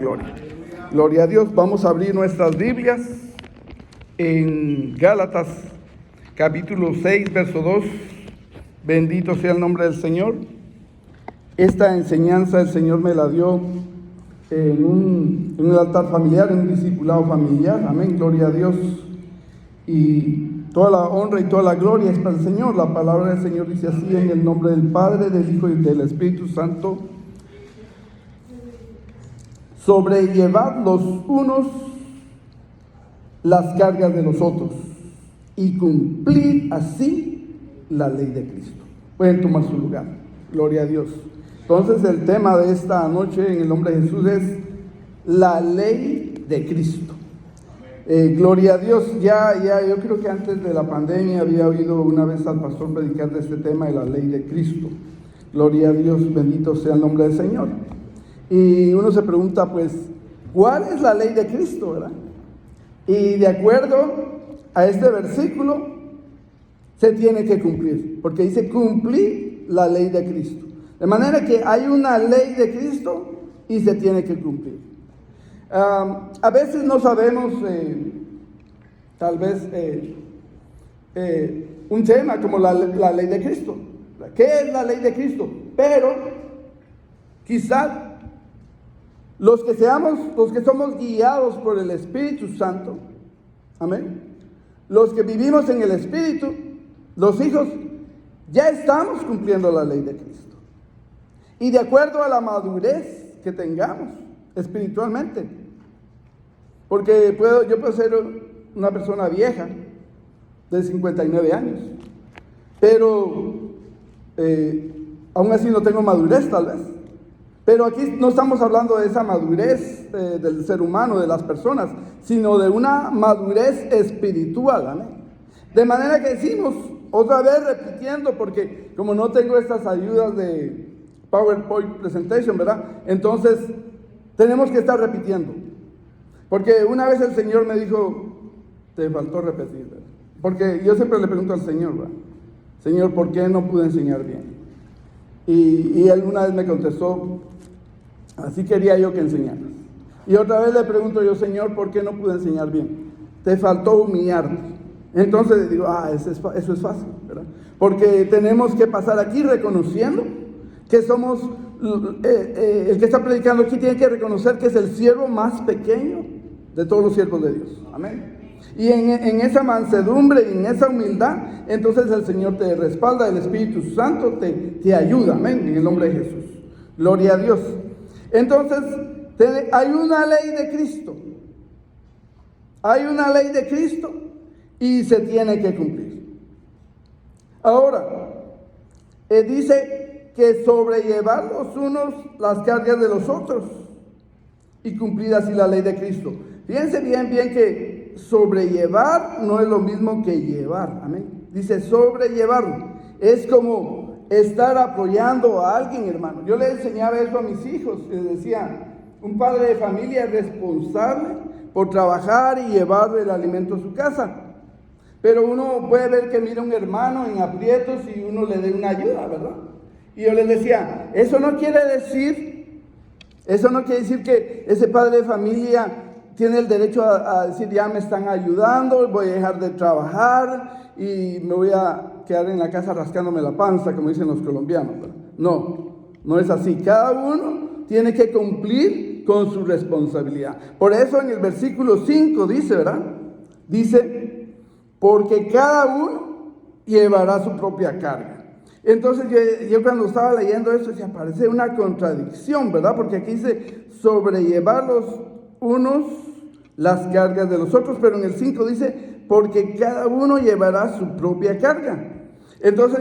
Gloria. Gloria a Dios. Vamos a abrir nuestras Biblias en Gálatas capítulo 6, verso 2. Bendito sea el nombre del Señor. Esta enseñanza el Señor me la dio en un altar familiar, en un discipulado familiar. Amén, gloria a Dios. Y toda la honra y toda la gloria es para el Señor. La palabra del Señor dice así: en el nombre del Padre, del Hijo y del Espíritu Santo. Sobrellevad los unos las cargas de los otros y cumplir así la ley de Cristo. Pueden tomar su lugar. Gloria a Dios. Entonces el tema de esta noche en el nombre de Jesús es la ley de Cristo. Gloria a Dios. Yo creo que antes de la pandemia había oído una vez al pastor predicar de este tema de la ley de Cristo. Gloria a Dios, bendito sea el nombre del Señor. Y uno se pregunta, pues, ¿cuál es la ley de Cristo, verdad? Y de acuerdo a este versículo, se tiene que cumplir, porque dice cumplir la ley de Cristo. De manera que hay una ley de Cristo y se tiene que cumplir. A veces no sabemos, tal vez, un tema como la ley de Cristo. ¿Qué es la ley de Cristo? Pero quizás los que somos guiados por el Espíritu Santo, amén, los que vivimos en el Espíritu, los hijos, ya estamos cumpliendo la ley de Cristo. Y de acuerdo a la madurez que tengamos espiritualmente, porque yo puedo ser una persona vieja de 59 años, pero aún así no tengo madurez tal vez. Pero aquí no estamos hablando de esa madurez del ser humano, de las personas, sino de una madurez espiritual, ¿amén? De manera que decimos, otra vez repitiendo, porque como no tengo estas ayudas de PowerPoint Presentation, ¿verdad? Entonces, tenemos que estar repitiendo. Porque una vez el Señor me dijo, te faltó repetir, ¿verdad? Porque yo siempre le pregunto al Señor, ¿verdad? Señor, ¿por qué no pude enseñar bien? Y él una vez me contestó, así quería yo que enseñaras. Y otra vez le pregunto yo, Señor, ¿por qué no pude enseñar bien? Te faltó humillarte. Entonces digo, eso es fácil, ¿verdad? Porque tenemos que pasar aquí reconociendo que somos, el que está predicando aquí tiene que reconocer que es el siervo más pequeño de todos los siervos de Dios. Amén. Y en esa mansedumbre y en esa humildad, entonces el Señor te respalda, el Espíritu Santo te ayuda, amén, en el nombre de Jesús. Gloria a Dios. Entonces, hay una ley de Cristo. Hay una ley de Cristo y se tiene que cumplir. Ahora, dice que sobrellevar los unos las cargas de los otros y cumplir así la ley de Cristo. Fíjense bien que sobrellevar no es lo mismo que llevar, amén. Dice sobrellevarlo. Es como estar apoyando a alguien, hermano. Yo le enseñaba eso a mis hijos. Les decía, un padre de familia es responsable por trabajar y llevar el alimento a su casa. Pero uno puede ver que mira a un hermano en aprietos y uno le dé una ayuda, ¿verdad? Y yo les decía, eso no quiere decir que ese padre de familia tiene el derecho a decir, ya me están ayudando, voy a dejar de trabajar y me voy a quedar en la casa rascándome la panza, como dicen los colombianos, ¿verdad? No es así. Cada uno tiene que cumplir con su responsabilidad. Por eso en el versículo 5 dice, ¿verdad? Dice, porque cada uno llevará su propia carga. Entonces yo cuando estaba leyendo esto, se aparece una contradicción, ¿verdad? Porque aquí dice, sobrellevar los unos las cargas de los otros, pero en el 5 dice, porque cada uno llevará su propia carga. Entonces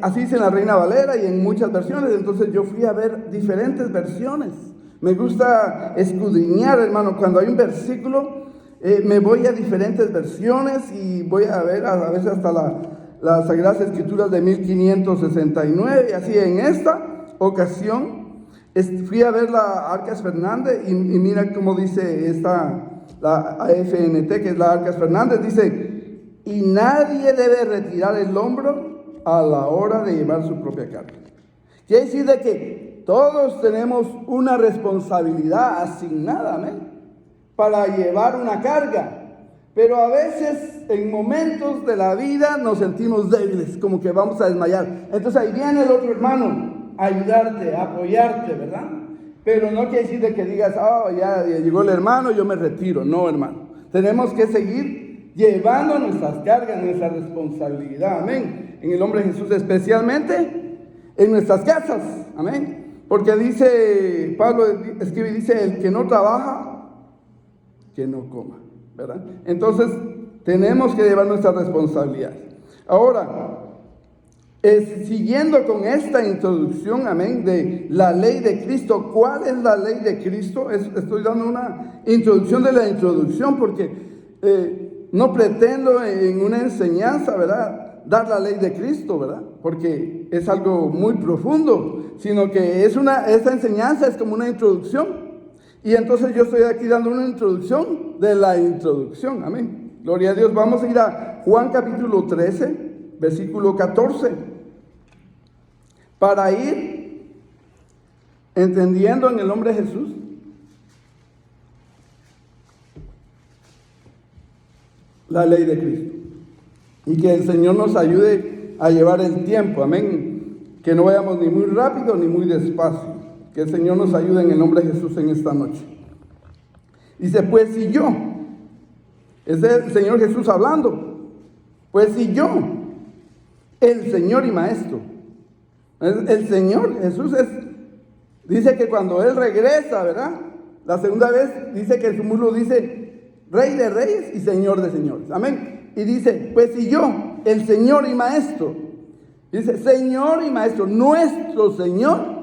así dice en la Reina Valera y en muchas versiones, entonces yo fui a ver diferentes versiones. Me gusta escudriñar, hermano, cuando hay un versículo, me voy a diferentes versiones y voy a ver a veces hasta las Sagradas Escrituras de 1569, y así en esta ocasión fui a ver la Arcas Fernández y mira cómo dice la AFNT, que es la Arcas Fernández, dice, y nadie debe retirar el hombro a la hora de llevar su propia carga. Quiere decir de que todos tenemos una responsabilidad asignada, amén, para llevar una carga. Pero a veces, en momentos de la vida, nos sentimos débiles, como que vamos a desmayar. Entonces ahí viene el otro hermano a ayudarte, a apoyarte, ¿verdad? Pero no quiere decir de que digas, ya llegó el hermano, yo me retiro. No, hermano. Tenemos que seguir llevando nuestras cargas, nuestra responsabilidad, amén. En el nombre de Jesús, especialmente en nuestras casas, amén. Porque dice, Pablo escribe y dice, el que no trabaja, que no coma, ¿verdad? Entonces, tenemos que llevar nuestra responsabilidad. Ahora, siguiendo con esta introducción, amén, de la ley de Cristo. ¿Cuál es la ley de Cristo? Estoy dando una introducción de la introducción porque no pretendo en una enseñanza, ¿verdad?, dar la ley de Cristo, ¿verdad? Porque es algo muy profundo, sino que esta enseñanza es como una introducción. Y entonces yo estoy aquí dando una introducción de la introducción, amén. Gloria a Dios. Vamos a ir a Juan capítulo 13, versículo 14. Para ir entendiendo en el nombre de Jesús la ley de Cristo. Y que el Señor nos ayude a llevar el tiempo, amén. Que no vayamos ni muy rápido ni muy despacio. Que el Señor nos ayude en el nombre de Jesús en esta noche. Dice, pues si yo, es el Señor Jesús hablando, pues si yo, el Señor y Maestro, el Señor Jesús dice que cuando Él regresa, ¿verdad?, la segunda vez, dice que en su muslo dice, Rey de Reyes y Señor de Señores, amén. Y dice, pues si yo, el Señor y Maestro, dice, Señor y Maestro, nuestro Señor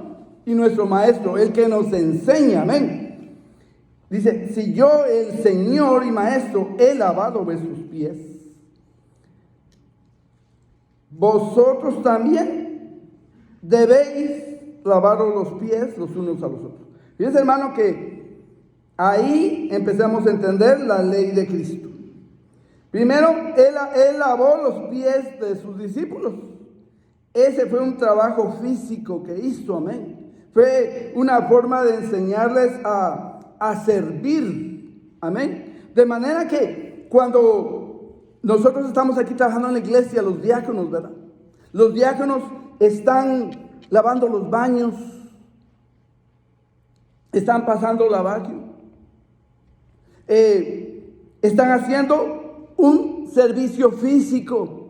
y nuestro Maestro, el que nos enseña, amén. Dice, si yo, el Señor y Maestro, he lavado vuestros pies, vosotros también debéis lavaros los pies los unos a los otros. Fíjense, hermano, que ahí empezamos a entender la ley de Cristo. Primero, él lavó los pies de sus discípulos. Ese fue un trabajo físico que hizo, amén. Fue una forma de enseñarles a servir, amén. De manera que cuando nosotros estamos aquí trabajando en la iglesia, los diáconos, ¿verdad? Los diáconos están lavando los baños, están pasando la vacuna, están haciendo un servicio físico.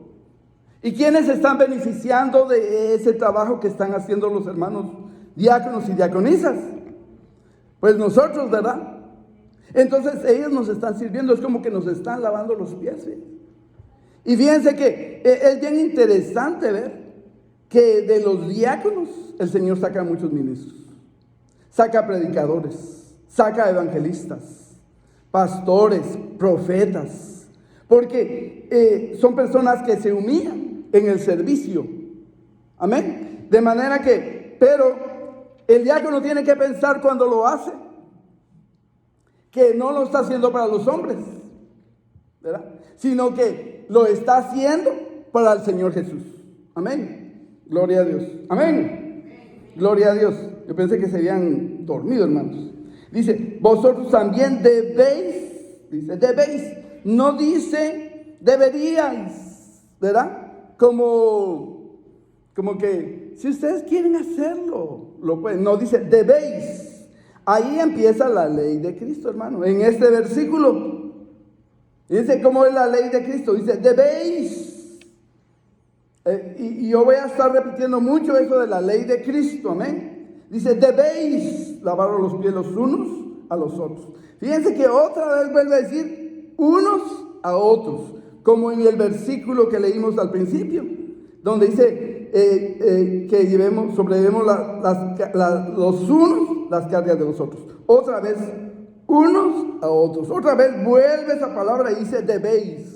¿Y quiénes están beneficiando de ese trabajo que están haciendo los hermanos diáconos y diaconisas? Pues nosotros, ¿verdad? Entonces ellos nos están sirviendo, es como que nos están lavando los pies, ¿sí? Y fíjense que es bien interesante ver que de los diáconos el Señor saca muchos ministros, saca predicadores, saca evangelistas, pastores, profetas, porque son personas que se humillan en el servicio, amén. De manera que, pero el diácono tiene que pensar cuando lo hace, que no lo está haciendo para los hombres, ¿verdad?, sino que lo está haciendo para el Señor Jesús, amén. Gloria a Dios, amén. Gloria a Dios. Yo pensé que se habían dormido, hermanos. Dice, vosotros también debéis, dice, debéis, no dice deberíais, ¿verdad? Como que si ustedes quieren hacerlo, lo pueden. No, dice debéis. Ahí empieza la ley de Cristo, hermano. En este versículo dice, ¿cómo es la ley de Cristo? Dice, debéis. Y yo voy a estar repitiendo mucho eso de la ley de Cristo, amén. Dice, debéis lavaros los pies los unos a los otros. Fíjense que otra vez vuelve a decir unos a otros, como en el versículo que leímos al principio, donde dice que sobrellevemos los unos las cargas de los otros. Otra vez, unos a otros. Otra vez vuelve esa palabra y dice debéis.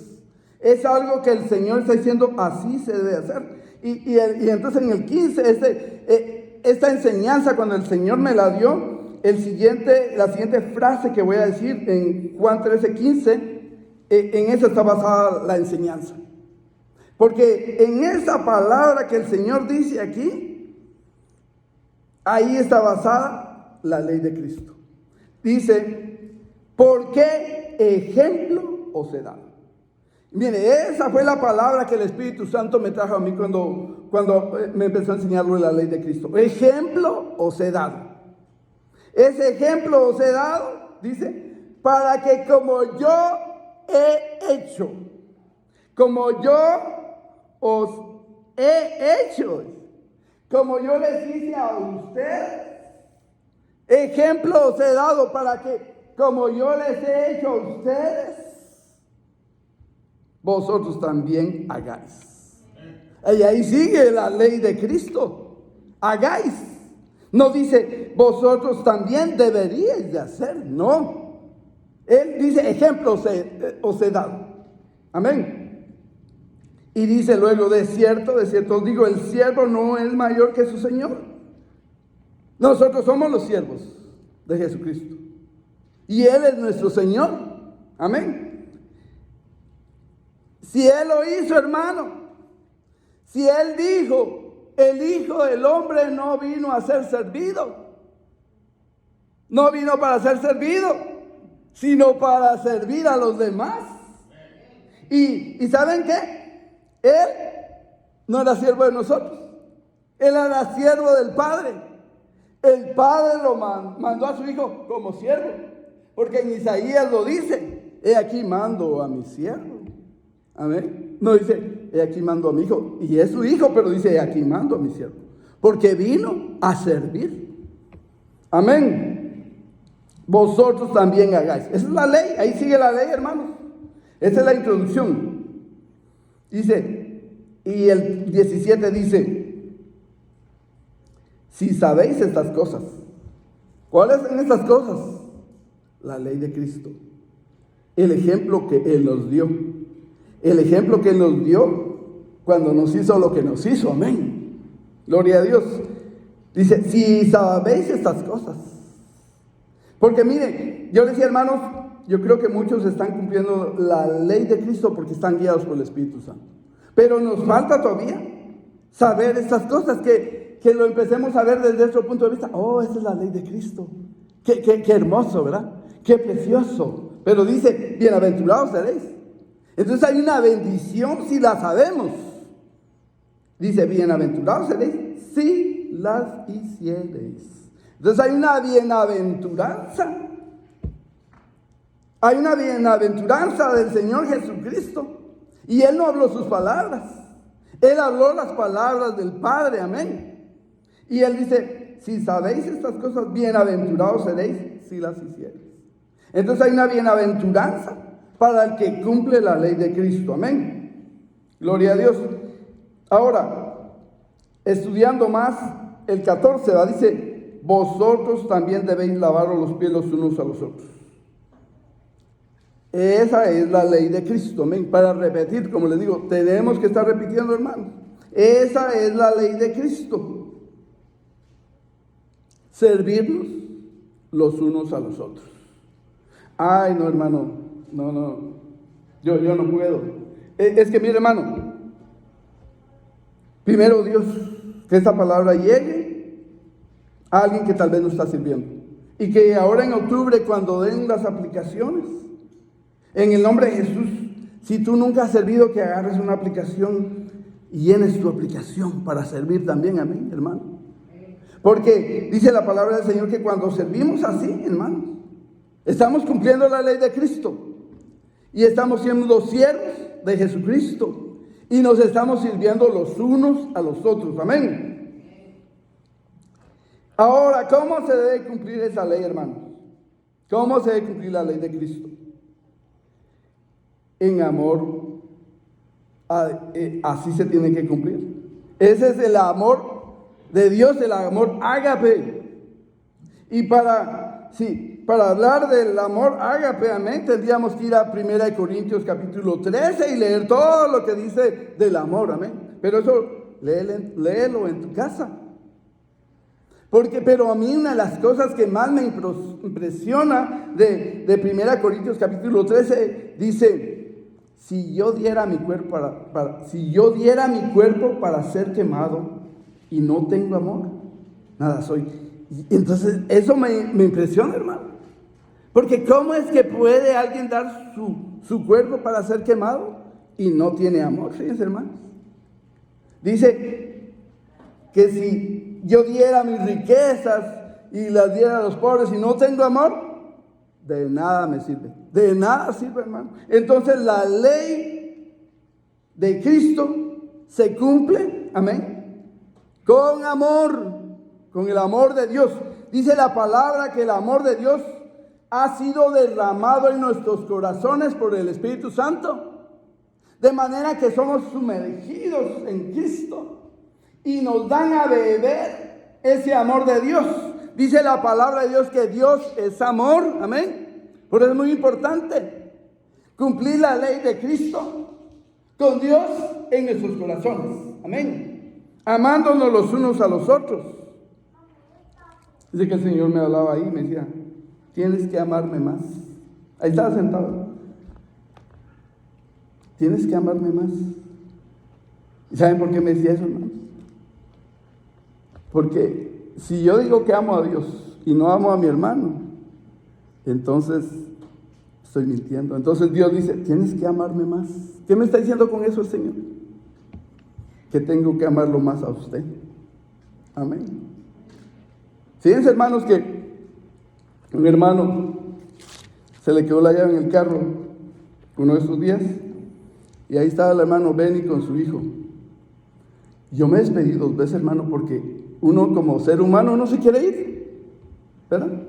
Es algo que el Señor está diciendo, así se debe hacer. Y entonces en el 15, esta enseñanza, cuando el Señor me la dio, la siguiente frase que voy a decir en Juan 13:15, en eso está basada la enseñanza. Porque en esa palabra que el Señor dice aquí, ahí está basada la ley de Cristo. Dice, ¿por qué ejemplo os he dado? Mire, esa fue la palabra que el Espíritu Santo me trajo a mí cuando me empezó a enseñarlo la ley de Cristo. Ejemplo os he dado. Ese ejemplo os he dado, dice, para que como yo he hecho, como yo os he hecho, como yo les hice a ustedes, ejemplo os he dado para que como yo les he hecho a ustedes, vosotros también hagáis. Y ahí sigue la ley de Cristo. Hagáis. No dice, vosotros también deberíais de hacer. No. Él dice, ejemplo os he dado. Amén. Y dice luego, de cierto os digo, el siervo no es mayor que su Señor. Nosotros somos los siervos de Jesucristo. Y Él es nuestro Señor. Amén. Si Él lo hizo, hermano, si Él dijo, el Hijo del Hombre no vino a ser servido, no vino para ser servido, sino para servir a los demás. Y ¿saben qué? Él no era siervo de nosotros, Él era siervo del Padre. El Padre lo mandó a su Hijo como siervo, porque en Isaías lo dice, he aquí mando a mi siervo. Amén. No dice, he aquí mando a mi hijo. Y es su hijo, pero dice, he aquí mando a mi siervo. Porque vino a servir. Amén. Vosotros también hagáis. Esa es la ley. Ahí sigue la ley, hermanos. Esa es la introducción. Dice, y el 17 dice, si sabéis estas cosas. ¿Cuáles son estas cosas? La ley de Cristo. El ejemplo que Él nos dio. El ejemplo que Él nos dio cuando nos hizo lo que nos hizo. Amén. Gloria a Dios. Dice, si sabéis estas cosas. Porque mire, yo decía, hermanos, yo creo que muchos están cumpliendo la ley de Cristo porque están guiados por el Espíritu Santo. Pero nos falta todavía saber estas cosas, que lo empecemos a ver desde nuestro punto de vista. Oh, esa es la ley de Cristo. Qué hermoso, ¿verdad? Qué precioso. Pero dice, bienaventurados seréis. Entonces hay una bendición si la sabemos. Dice, bienaventurados seréis si las hiciereis. Entonces hay una bienaventuranza. Hay una bienaventuranza del Señor Jesucristo. Y Él no habló sus palabras. Él habló las palabras del Padre. Amén. Y Él dice, si sabéis estas cosas, bienaventurados seréis si las hiciereis. Entonces hay una bienaventuranza para el que cumple la ley de Cristo. Amén. Gloria a Dios. Ahora, estudiando más, el 14 dice, vosotros también debéis lavaros los pies los unos a los otros. Esa es la ley de Cristo. Amén. Para repetir, como les digo, tenemos que estar repitiendo, hermanos. Esa es la ley de Cristo. Servirnos los unos a los otros. Ay, no, hermano. No, yo no puedo. Es que mire, hermano, primero Dios, que esta palabra llegue a alguien que tal vez no está sirviendo. Y que ahora en octubre, cuando den las aplicaciones, en el nombre de Jesús, si tú nunca has servido, que agarres una aplicación y llenes tu aplicación para servir también. Amén, hermano. Porque dice la palabra del Señor que cuando servimos así, hermanos, estamos cumpliendo la ley de Cristo. Y estamos siendo los siervos de Jesucristo. Y nos estamos sirviendo los unos a los otros. Amén. Ahora, ¿cómo se debe cumplir esa ley, hermanos? ¿Cómo se debe cumplir la ley de Cristo? En amor. Así se tiene que cumplir. Ese es el amor de Dios, el amor ágape. Y para hablar del amor ágape, amén, tendríamos que ir a 1 Corintios capítulo 13 y leer todo lo que dice del amor, amén. Pero eso, léelo en tu casa. Pero a mí una de las cosas que más me impresiona de 1 Corintios capítulo 13, dice, si yo diera mi cuerpo para ser quemado y no tengo amor, nada soy. Y entonces eso me impresiona, hermano. Porque ¿cómo es que puede alguien dar su cuerpo para ser quemado y no tiene amor? Fíjense, hermanos. Dice que si yo diera mis riquezas y las diera a los pobres y no tengo amor, de nada me sirve. De nada sirve, hermano. Entonces la ley de Cristo se cumple, amén, con amor, con el amor de Dios. Dice la palabra que el amor de Dios ha sido derramado en nuestros corazones por el Espíritu Santo, de manera que somos sumergidos en Cristo y nos dan a beber ese amor de Dios. Dice la palabra de Dios que Dios es amor, amén. Por eso es muy importante cumplir la ley de Cristo con Dios en nuestros corazones, amén, amándonos los unos a los otros. Dice que el Señor me hablaba ahí y me decía: tienes que amarme más. Ahí estaba sentado. Tienes que amarme más. ¿Y saben por qué me decía eso, hermano? Porque si yo digo que amo a Dios y no amo a mi hermano, entonces estoy mintiendo. Entonces Dios dice: tienes que amarme más. ¿Qué me está diciendo con eso el Señor? Que tengo que amarlo más a usted. Amén. Fíjense, hermanos, que un hermano se le quedó la llave en el carro uno de esos días y ahí estaba el hermano Benny con su hijo. Yo me despedí 2 veces, hermano, porque uno como ser humano no se quiere ir, ¿verdad?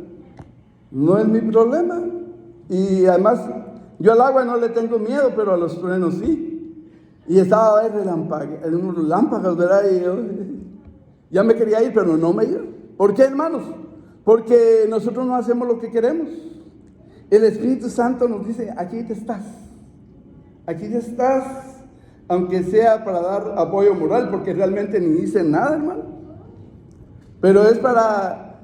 No es mi problema. Y además yo al agua no le tengo miedo, pero a los truenos sí. Y estaba en unos relámpagos, ¿verdad? Y yo ya me quería ir, pero no me iba. ¿Por qué, hermanos? Porque nosotros no hacemos lo que queremos. El Espíritu Santo nos dice: aquí te estás. Aquí te estás, aunque sea para dar apoyo moral, porque realmente ni dice nada, hermano. Pero es para...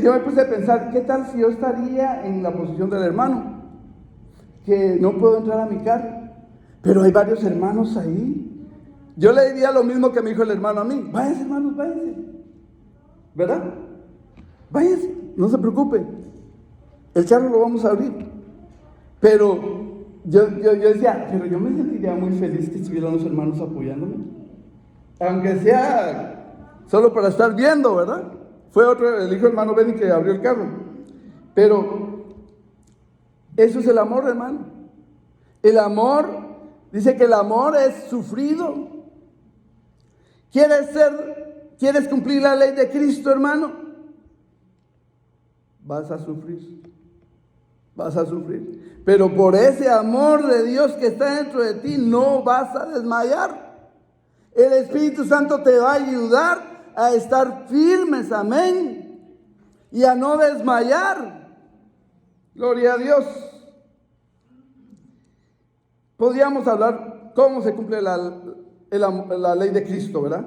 Yo me puse a pensar, ¿qué tal si yo estaría en la posición del hermano? Que no puedo entrar a mi carro, pero hay varios hermanos ahí. Yo le diría lo mismo que me dijo el hermano a mí: váyanse, hermanos, váyanse. ¿Verdad? Váyanse, no se preocupe. El carro lo vamos a abrir. Pero yo decía, pero yo me sentiría muy feliz que estuvieran los hermanos apoyándome. Aunque sea solo para estar viendo, ¿verdad? Fue el hijo hermano Benny que abrió el carro. Pero eso es el amor, hermano. El amor, dice que el amor es sufrido. ¿Quieres cumplir la ley de Cristo, hermano? Vas a sufrir. Vas a sufrir. Pero por ese amor de Dios que está dentro de ti, no vas a desmayar. El Espíritu Santo te va a ayudar a estar firmes, amén, y a no desmayar. Gloria a Dios. Podríamos hablar cómo se cumple la ley de Cristo, ¿verdad?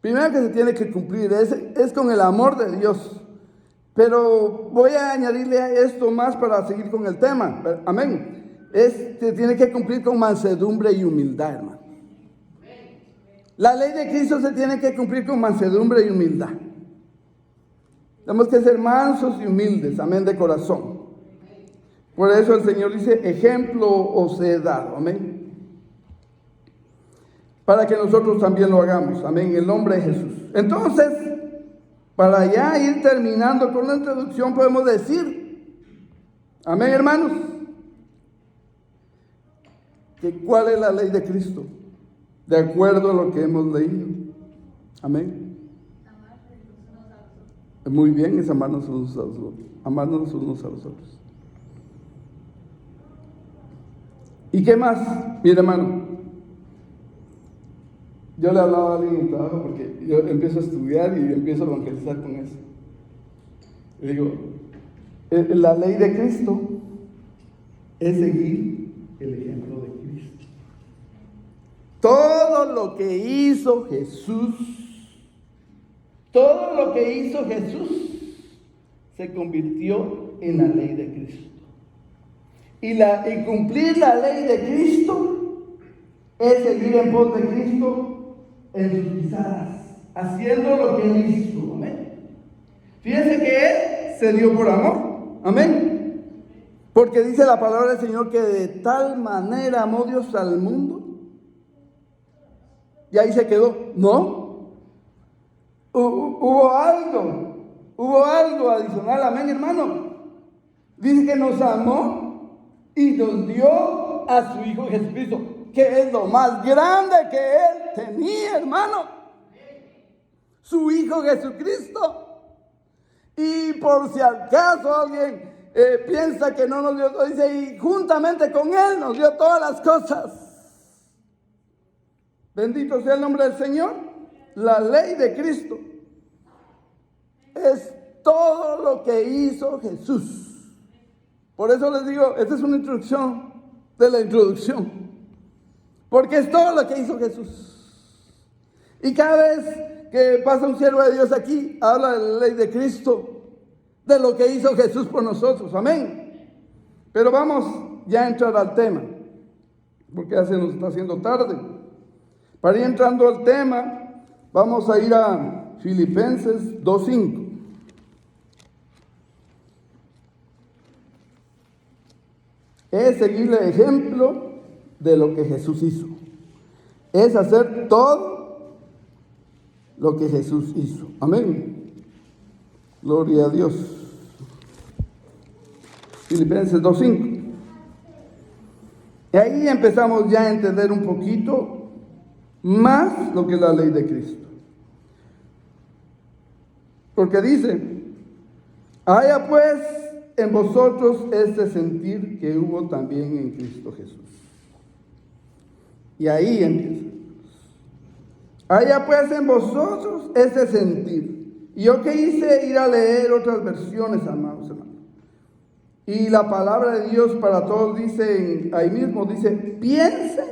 Primero que se tiene que cumplir es con el amor de Dios. Pero voy a añadirle esto más para seguir con el tema, amén. Se tiene que cumplir con mansedumbre y humildad, hermano. La ley de Cristo se tiene que cumplir con mansedumbre y humildad. Tenemos que ser mansos y humildes, amén, de corazón. Por eso el Señor dice: ejemplo os he dado, amén. Para que nosotros también lo hagamos, amén, en el nombre de Jesús. Entonces, para ya ir terminando con la introducción, podemos decir, amén, hermanos, que cuál es la ley de Cristo, de acuerdo a lo que hemos leído. Amén. Muy bien, es amarnos unos a los otros. Amarnos unos a los otros. ¿Y qué más? Mire, hermano, yo le hablaba a alguien en el trabajo porque yo empiezo a estudiar y empiezo a evangelizar con eso. Le digo, la ley de Cristo es seguir el ejemplo de Cristo. Todo lo que hizo Jesús, se convirtió en la ley de Cristo. Y cumplir la ley de Cristo es seguir en pos de Cristo en sus pisadas. haciendo lo que Él hizo. Amén. Fíjense que Él se dio por amor. Amén. Porque dice la palabra del Señor que de tal manera amó Dios al mundo. Y ahí se quedó. No. Hubo algo adicional. Amén, hermano. Dice que nos amó y nos dio a su Hijo Jesucristo, que es lo más grande que Él tenía, hermano. Su Hijo Jesucristo. Y por si acaso alguien piensa que no nos dio todo, dice, y juntamente con Él nos dio todas las cosas. Bendito sea el nombre del Señor. La ley de Cristo es todo lo que hizo Jesús. Por eso les digo, esta es una introducción de la introducción. Porque es todo lo que hizo Jesús. Y cada vez que pasa un siervo de Dios aquí, habla de la ley de Cristo, de lo que hizo Jesús por nosotros. Amén. Pero vamos ya a entrar al tema, porque ya se nos está haciendo tarde. Para ir entrando al tema, vamos a ir a Filipenses 2:5. Es seguir el ejemplo de lo que Jesús hizo. Es hacer todo lo que Jesús hizo. Amén. Gloria a Dios. Filipenses 2:5. Y ahí empezamos ya a entender un poquito más lo que es la ley de Cristo. Porque dice, haya pues en vosotros este sentir que hubo también en Cristo Jesús. Y ahí empieza. Haya pues en vosotros ese sentir. Y yo que hice ir a leer otras versiones, amados hermanos. Y la palabra de Dios para todos dice, ahí mismo dice, piensen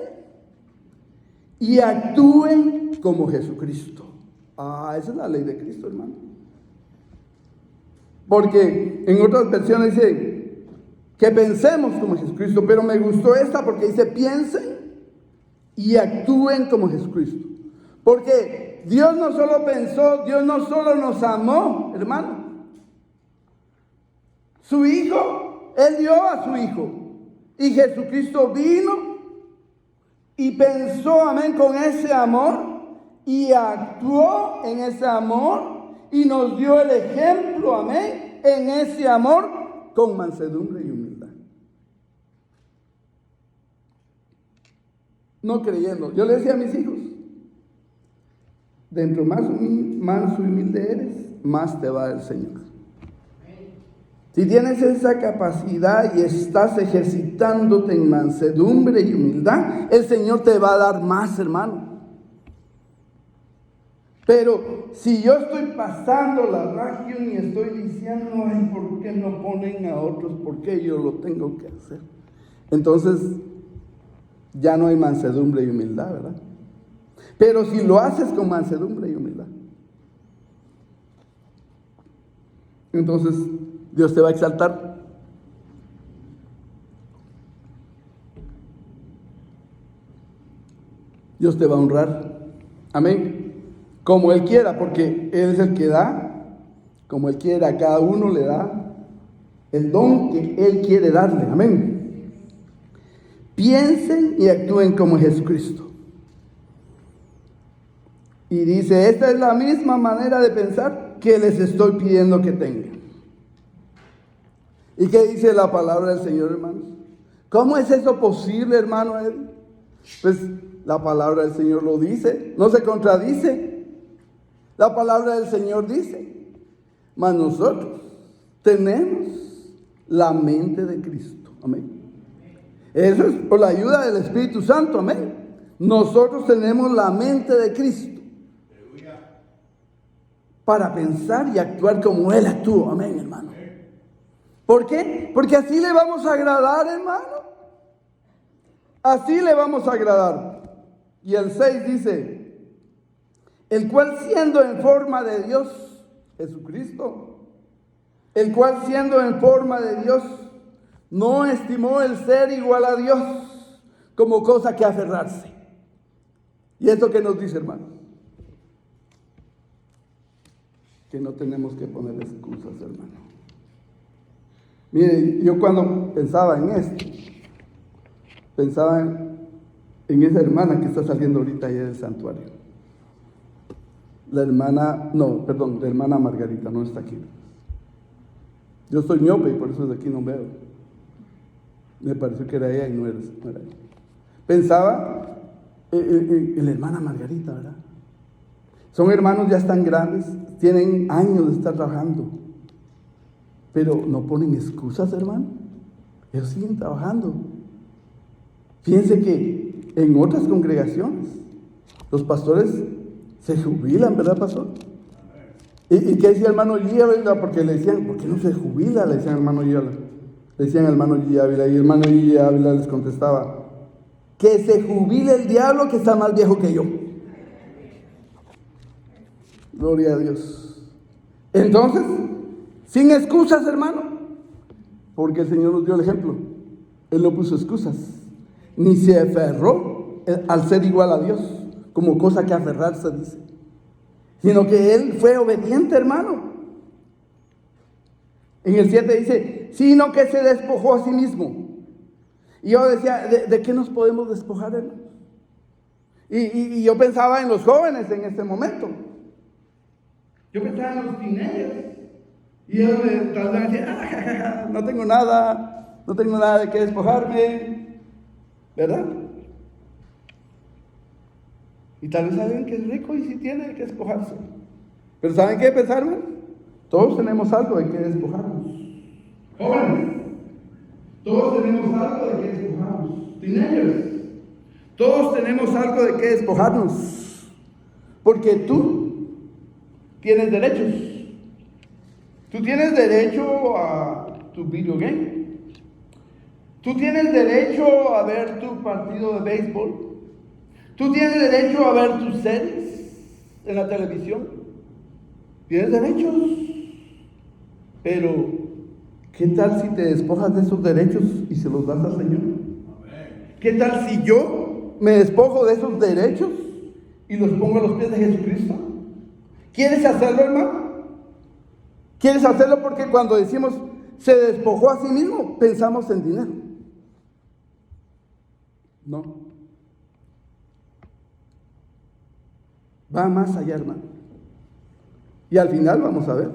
y actúen como Jesucristo. Esa es la ley de Cristo, hermano. Porque en otras versiones dice que pensemos como Jesucristo, pero me gustó esta porque dice piensen y actúen como Jesucristo. Porque Dios no solo pensó, Dios no solo nos amó, hermano. Su Hijo, Él dio a su Hijo. Y Jesucristo vino y pensó, amén, con ese amor y actuó en ese amor. Y nos dio el ejemplo, amén, en ese amor con mansedumbre y humildad. No creyendo. Yo le decía a mis hijos, dentro más manso y humilde eres, más te va el Señor. Si tienes esa capacidad y estás ejercitándote en mansedumbre y humildad, el Señor te va a dar más, hermano. Pero si yo estoy pasando la ración y estoy diciendo, ay, ¿por qué no ponen a otros? ¿Por qué yo lo tengo que hacer? Entonces, ya no hay mansedumbre y humildad, ¿verdad? Pero si lo haces con mansedumbre y humildad, entonces Dios te va a exaltar. Dios te va a honrar. Amén. Como Él quiera, porque Él es el que da, como Él quiera, a cada uno le da el don que Él quiere darle. Amén. Piensen y actúen como Jesucristo. Y dice, esta es la misma manera de pensar que les estoy pidiendo que tengan. ¿Y qué dice la palabra del Señor, hermanos? ¿Cómo es eso posible, hermano? Pues la palabra del Señor lo dice, no se contradice. La palabra del Señor dice, mas nosotros tenemos la mente de Cristo. Amén. Eso es por la ayuda del Espíritu Santo. Amén. Nosotros tenemos la mente de Cristo para pensar y actuar como Él actuó. Amén, hermano. ¿Por qué? Porque así le vamos a agradar, hermano. Así le vamos a agradar. Y el 6 dice, el cual siendo en forma de Dios, Jesucristo, el cual siendo en forma de Dios, no estimó el ser igual a Dios como cosa que aferrarse. ¿Y esto qué nos dice, hermano? que no tenemos que poner excusas, hermano. Mire, yo cuando pensaba en esto, pensaba en esa hermana que está saliendo ahorita allá del santuario. La hermana Margarita no está aquí. Yo soy miope y por eso de aquí no veo. Me pareció que era ella y no era ella. Pensaba en la hermana Margarita, ¿verdad? Son hermanos, ya están grandes, tienen años de estar trabajando, pero no ponen excusas, hermano. Ellos siguen trabajando. Fíjense que en otras congregaciones los pastores se jubilan, ¿verdad, pastor? ¿Y qué decía el hermano G. Porque le decían, ¿por qué no se jubila? Le decían al hermano G. Le decían al hermano G. Ávila, y el hermano G. Ávila les contestaba, que se jubile el diablo que está más viejo que yo. Gloria a Dios. Entonces, sin excusas, hermano, porque el Señor nos dio el ejemplo. Él no puso excusas, ni se aferró al ser igual a Dios, como cosa que aferrarse, dice, sino que Él fue obediente, hermano. En el 7 dice, sino que se despojó a sí mismo. Y yo decía, ¿de qué nos podemos despojar, hermano? Y yo pensaba en los jóvenes en este momento. Yo pensaba en los teenagers. Y ellos tal vez decían, no tengo nada de qué despojarme, ¿verdad? Y tal vez saben que es rico y sí tiene que despojarse. Pero ¿saben qué pensar, hermano? Todos tenemos algo de qué despojarnos. Jóvenes, todos tenemos algo de qué despojarnos. Teenagers, todos tenemos algo de qué despojarnos. Porque tú tienes derechos. Tú tienes derecho a tu video game. Tú tienes derecho a ver tu partido de béisbol. Tú tienes derecho a ver tus series en la televisión. Tienes derechos. Pero, ¿qué tal si te despojas de esos derechos y se los das al Señor? ¿Qué tal si yo me despojo de esos derechos y los pongo a los pies de Jesucristo? ¿Quieres hacerlo, hermano? ¿Quieres hacerlo? Porque cuando decimos se despojó a sí mismo, pensamos en dinero. No. Va más allá, hermano. Y al final vamos a ver.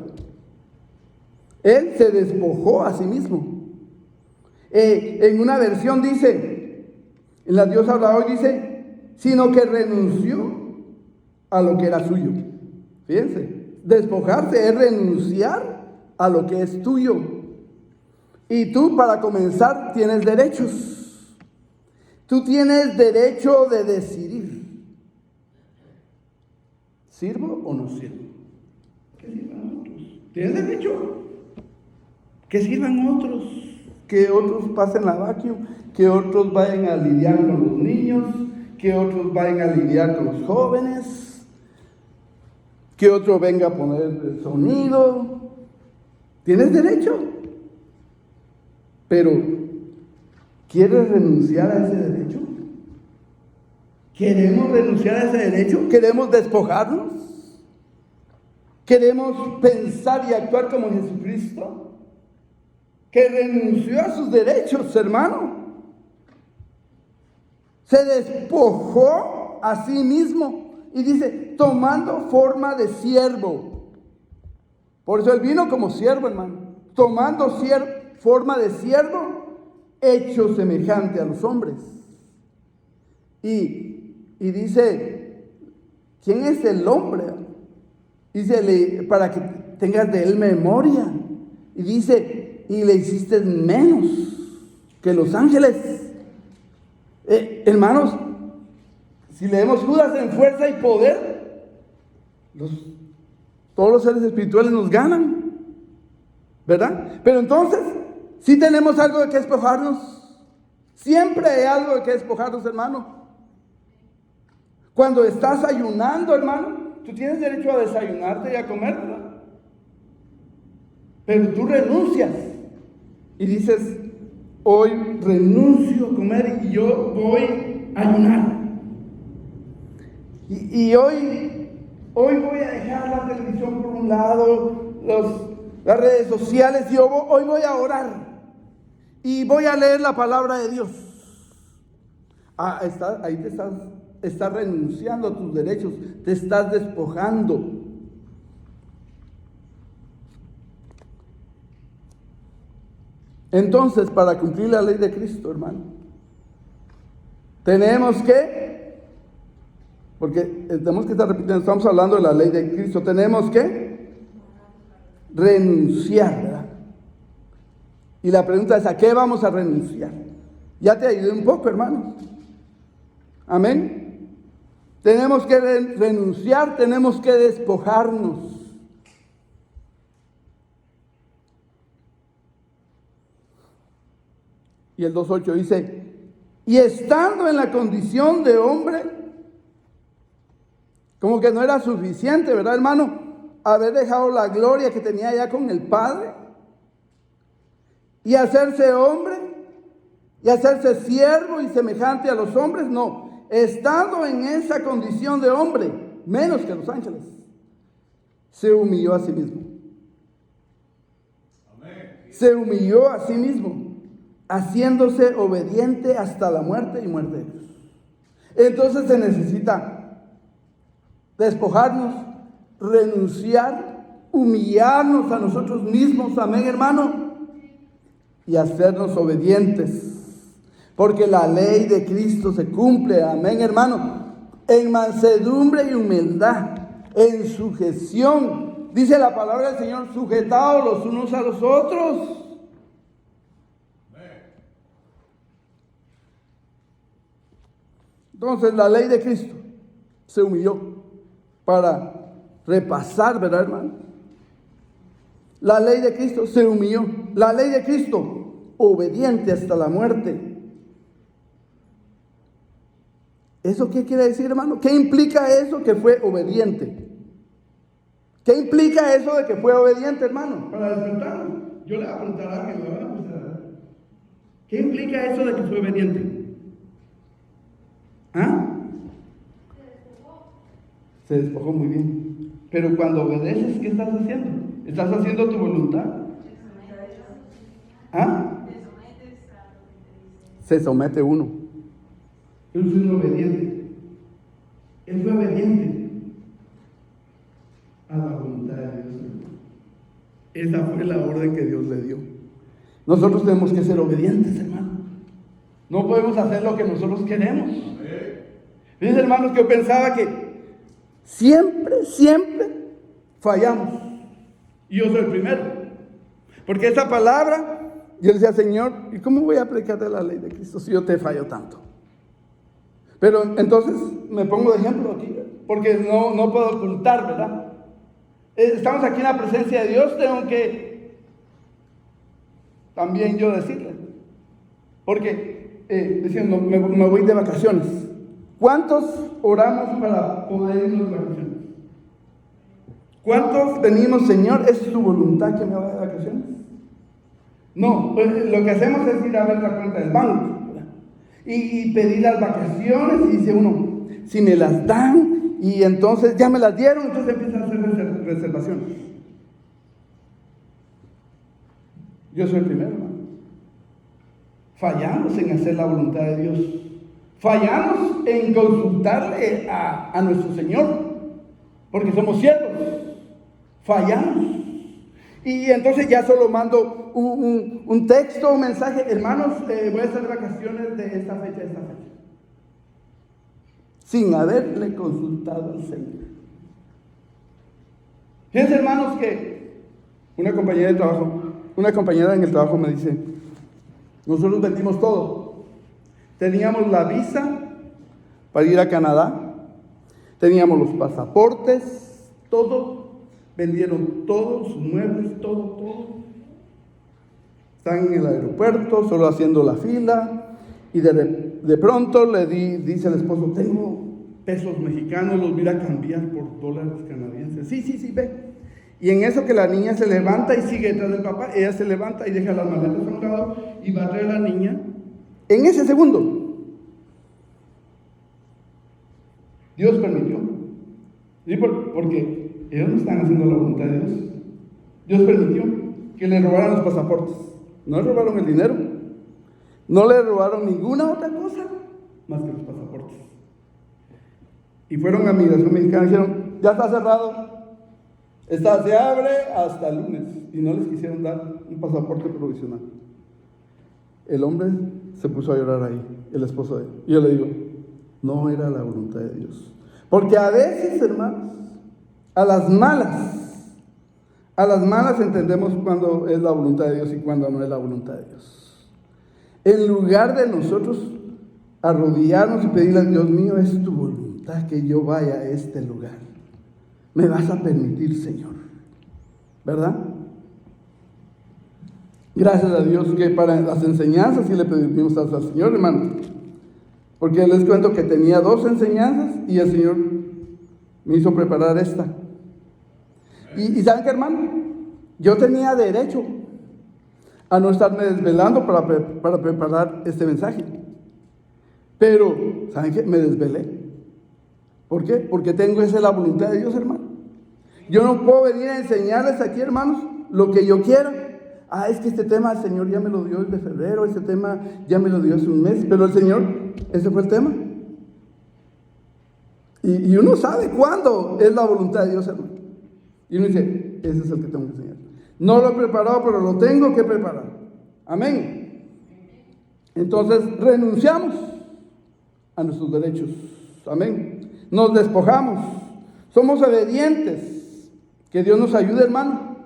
Él se despojó a sí mismo. En una versión dice, en la Dios habla hoy dice, sino que renunció a lo que era suyo. Fíjense. Despojarse es renunciar a lo que es tuyo. Y tú, para comenzar, tienes derechos. Tú tienes derecho de decidir. ¿Sirvo o no sirvo? Que sirvan otros. Tienes derecho. Que sirvan otros. Que otros pasen la vacuum. Que otros vayan a lidiar con los niños. Que otros vayan a lidiar con los jóvenes. Que otro venga a poner el sonido. Tienes derecho. Pero, ¿quieres renunciar a ese derecho? ¿Queremos renunciar a ese derecho? ¿Queremos despojarnos? ¿Queremos pensar y actuar como Jesucristo? Que renunció a sus derechos, hermano. Se despojó a sí mismo. Y dice, tomando forma de siervo. Por eso él vino como siervo, hermano. Tomando forma de siervo, hecho semejante a los hombres. Y dice, ¿quién es el hombre? Dice, para que tengas de él memoria. Y dice, y le hiciste menos que los ángeles. Hermanos, si leemos Judas en fuerza y poder, todos los seres espirituales nos ganan, ¿verdad? Pero entonces, sí tenemos algo de que despojarnos. Siempre hay algo de que despojarnos, hermano. Cuando estás ayunando, hermano, tú tienes derecho a desayunarte y a comer, ¿verdad? Pero tú renuncias y dices, hoy renuncio a comer y yo voy a ayunar. Y hoy Hoy voy a dejar la televisión por un lado, las redes sociales, y hoy voy a orar y voy a leer la palabra de Dios. Ahí estás renunciando a tus derechos, te estás despojando. Entonces, para cumplir la ley de Cristo, hermano, tenemos que, porque tenemos que estar repitiendo, estamos hablando de la ley de Cristo, tenemos que renunciar, ¿verdad? Y la pregunta es, ¿a qué vamos a renunciar? Ya te ayudé un poco, hermano. Amén. Tenemos que renunciar, tenemos que despojarnos. Y el 2:8 dice, y estando en la condición de hombre, como que no era suficiente, ¿verdad, hermano? Haber dejado la gloria que tenía ya con el Padre y hacerse hombre y hacerse siervo y semejante a los hombres. No, estando en esa condición de hombre, menos que los ángeles, se humilló a sí mismo. Se humilló a sí mismo, haciéndose obediente hasta la muerte y muerte de cruz. Entonces se necesita despojarnos, renunciar, humillarnos a nosotros mismos, amén, hermano, y hacernos obedientes, porque la ley de Cristo se cumple, amén, hermano, en mansedumbre y humildad, en sujeción. Dice la palabra del Señor, sujetados los unos a los otros. Entonces la ley de Cristo se humilló para repasar, ¿verdad, hermano? La ley de Cristo se humilló. La ley de Cristo, obediente hasta la muerte. ¿Eso qué quiere decir, hermano? ¿Qué implica eso que fue obediente? ¿Qué implica eso de que fue obediente, hermano? Para despertarnos. Yo le voy a preguntar a alguien, ¿verdad? ¿Qué implica eso de que fue obediente? ¿Ah? Se despojó, muy bien. Pero cuando obedeces, ¿qué estás haciendo? ¿Estás haciendo tu voluntad? ¿Ah? Se somete uno. Yo soy un obediente. Él fue obediente a la voluntad de Dios. Esa fue la orden que Dios le dio. Nosotros tenemos que ser obedientes, hermano. No podemos hacer lo que nosotros queremos. Fíjense, hermanos, que yo pensaba que siempre fallamos. Y yo soy el primero. Porque esa palabra, yo decía, Señor, ¿y cómo voy a predicar de la ley de Cristo si yo te fallo tanto? Pero entonces me pongo de ejemplo aquí, porque no puedo ocultar, ¿verdad? Estamos aquí en la presencia de Dios, tengo que también yo decirle. Porque, diciendo, me voy de vacaciones. ¿Cuántos oramos para poder irnos de vacaciones? ¿Cuántos venimos, Señor, es tu voluntad que me vaya de vacaciones? No, pues lo que hacemos es ir a ver la cuenta del banco, ¿verdad? Y pedir las vacaciones, y dice uno, si me las dan, y entonces ya me las dieron, entonces empiezan a hacer reservaciones. Yo soy el primero, hermano. Fallamos en hacer la voluntad de Dios. Fallamos en consultarle a nuestro Señor, porque somos siervos. Fallamos. Y entonces ya solo mando un texto, un mensaje. Hermanos, voy a hacer vacaciones de esta fecha a esta fecha. Sin haberle consultado al Señor. Fíjense, hermanos, que una compañera en el trabajo me dice, nosotros vendimos todo. Teníamos la visa para ir a Canadá, teníamos los pasaportes, todo, vendieron todos sus muebles, todo. Están en el aeropuerto, solo haciendo la fila, y de pronto dice el esposo, tengo pesos mexicanos, los voy a cambiar por dólares canadienses. Sí, ve. Y en eso que la niña se levanta y sigue detrás del papá, ella se levanta y deja las maletas a un lado y va a traer a la niña. En ese segundo, Dios permitió ¿Sí? Porque ellos no están haciendo la voluntad de Dios. Dios permitió que le robaran los pasaportes. No le robaron el dinero. No le robaron ninguna otra cosa más que los pasaportes. Y fueron a Migración Mexicana y dijeron, ya está cerrado. Se abre hasta el lunes. Y no les quisieron dar un pasaporte provisional. El hombre se puso a llorar ahí, el esposo de él. Y yo le digo, no era la voluntad de Dios. Porque a veces, hermanos, a las malas entendemos cuando es la voluntad de Dios y cuando no es la voluntad de Dios. En lugar de nosotros arrodillarnos y pedirle a Dios mío, es tu voluntad que yo vaya a este lugar. Me vas a permitir, Señor. ¿Verdad? Gracias a Dios que para las enseñanzas sí le pedimos al Señor, hermano. Porque les cuento que tenía 2 enseñanzas y el Señor me hizo preparar esta. Y ¿saben qué, hermano? Yo tenía derecho a no estarme desvelando para preparar este mensaje. Pero, ¿saben qué? Me desvelé. ¿Por qué? Porque tengo esa la voluntad de Dios, hermano. Yo no puedo venir a enseñarles aquí, hermanos, lo que yo quiera. Es que este tema el Señor ya me lo dio desde febrero, este tema ya me lo dio hace un mes, pero el Señor, ese fue el tema. Y uno sabe cuándo es la voluntad de Dios, hermano. Y uno dice, ese es el que tengo que enseñar. No lo he preparado, pero lo tengo que preparar. Amén. Entonces, renunciamos a nuestros derechos. Amén. Nos despojamos. Somos obedientes. Que Dios nos ayude, hermano.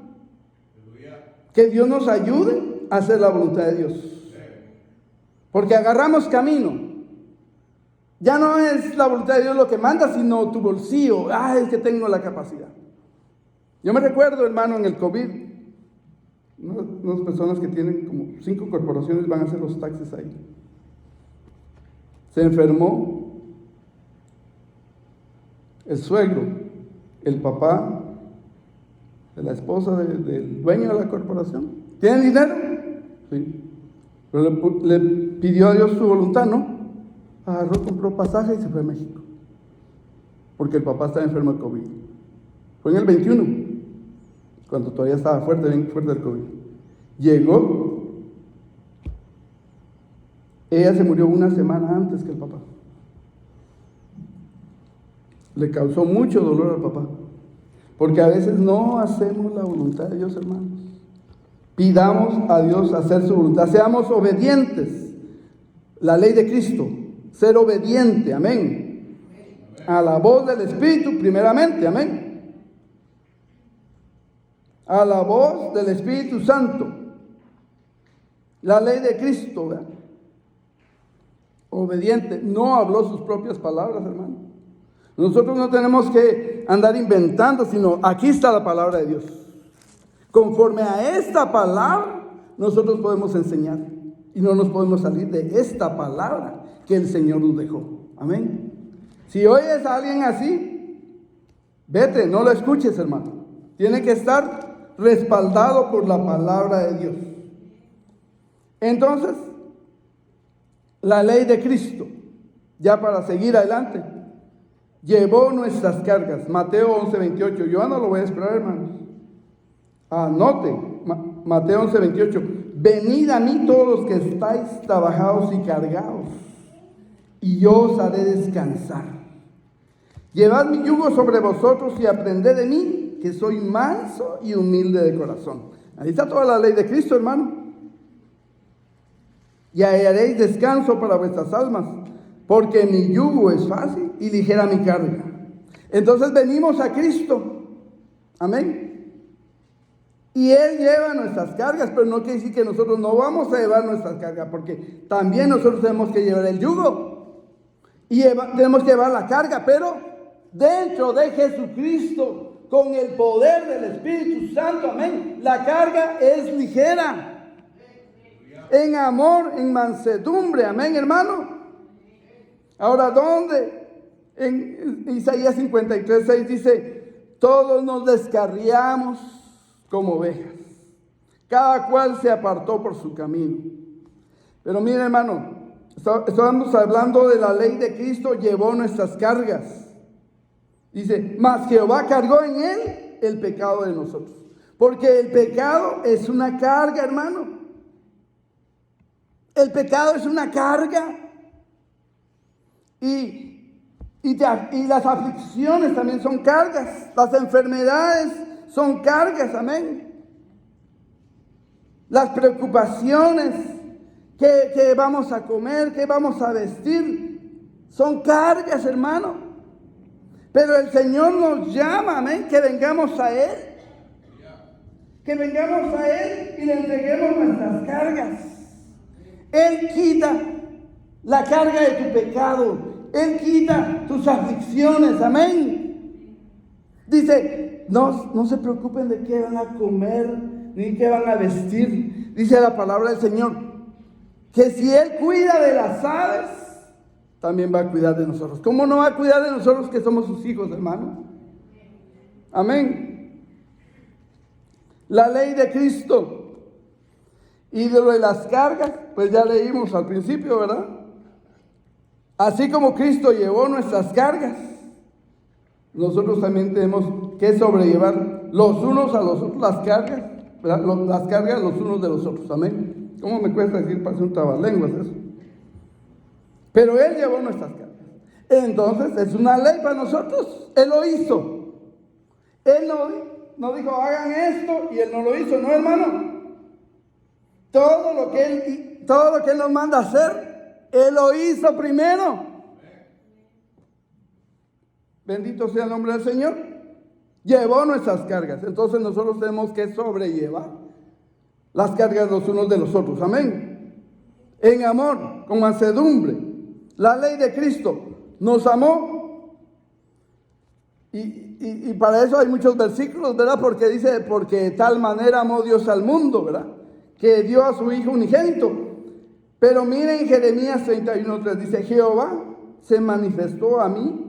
Que Dios nos ayude a hacer la voluntad de Dios. Porque agarramos camino. Ya no es la voluntad de Dios lo que manda, sino tu bolsillo. Es que tengo la capacidad. Yo me recuerdo, hermano, en el COVID, unas personas que tienen como 5 corporaciones van a hacer los taxis ahí. Se enfermó el suegro, el papá de la esposa del dueño de la corporación. ¿Tienen dinero? Sí. Pero le pidió a Dios su voluntad, ¿no? Agarró, compró pasaje y se fue a México. Porque el papá estaba enfermo de COVID. Fue en el 21, cuando todavía estaba bien fuerte el COVID. Llegó. Ella se murió una semana antes que el papá. Le causó mucho dolor al papá. Porque a veces no hacemos la voluntad de Dios, hermanos. Pidamos a Dios hacer su voluntad. Seamos obedientes. La ley de Cristo. Ser obediente. Amén. A la voz del Espíritu, primeramente. Amén. A la voz del Espíritu Santo. La ley de Cristo, ¿verdad? Obediente. No habló sus propias palabras, hermano. Nosotros no tenemos que andar inventando, sino aquí está la palabra de Dios. Conforme a esta palabra, nosotros podemos enseñar. Y no nos podemos salir de esta palabra que el Señor nos dejó. Amén. Si oyes a alguien así, vete, no lo escuches, hermano. Tiene que estar respaldado por la palabra de Dios. Entonces, la ley de Cristo, ya para seguir adelante, llevó nuestras cargas. Mateo 11:28. Yo no lo voy a esperar, hermanos. Anote. Mateo 11:28. Venid a mí todos los que estáis trabajados y cargados, y yo os haré descansar. Llevad mi yugo sobre vosotros y aprended de mí, que soy manso y humilde de corazón. Ahí está toda la ley de Cristo, hermano. Y hallaréis descanso para vuestras almas, porque mi yugo es fácil y ligera mi carga. Entonces venimos a Cristo. Amén. Y Él lleva nuestras cargas, pero no quiere decir que nosotros no vamos a llevar nuestras cargas, porque también nosotros tenemos que llevar el yugo. Y tenemos que llevar la carga, pero dentro de Jesucristo, con el poder del Espíritu Santo. Amén. La carga es ligera. En amor, en mansedumbre. Amén, hermano. Ahora, ¿dónde? En Isaías 53:6 dice: todos nos descarriamos como ovejas, cada cual se apartó por su camino. Pero mire, hermano, estamos hablando de la ley de Cristo, llevó nuestras cargas. Dice, mas Jehová cargó en él el pecado de nosotros. Porque el pecado es una carga, hermano. El pecado es una carga. Y las aflicciones también son cargas. Las enfermedades son cargas, amén. Las preocupaciones, que vamos a comer, que vamos a vestir, son cargas, hermano. Pero el Señor nos llama, amén, que vengamos a Él. Que vengamos a Él y le entreguemos nuestras cargas. Él quita la carga de tu pecado. Él quita tus aflicciones, amén. Dice, no se preocupen de qué van a comer, ni qué van a vestir. Dice la palabra del Señor, que si Él cuida de las aves, también va a cuidar de nosotros. ¿Cómo no va a cuidar de nosotros que somos sus hijos, hermano? Amén. La ley de Cristo. Y de lo de las cargas, pues ya leímos al principio, ¿verdad? Así como Cristo llevó nuestras cargas, nosotros también tenemos que sobrellevar los unos a los otros las cargas, ¿verdad? Las cargas los unos de los otros, amén. ¿Cómo me cuesta decir, parece un trabalenguas eso? Pero Él llevó nuestras cargas. Entonces es una ley para nosotros. Él lo hizo. Él no dijo, hagan esto, y Él no lo hizo, no, hermano. Todo lo que Él nos manda a hacer, Él lo hizo primero. Bendito sea el nombre del Señor. Llevó nuestras cargas. Entonces nosotros tenemos que sobrellevar las cargas los unos de los otros. Amén. En amor, con mansedumbre. La ley de Cristo nos amó. Y para eso hay muchos versículos, ¿verdad? Porque dice, porque de tal manera amó Dios al mundo, ¿verdad? Que dio a su Hijo unigénito. Pero miren Jeremías 31:3, dice, Jehová se manifestó a mí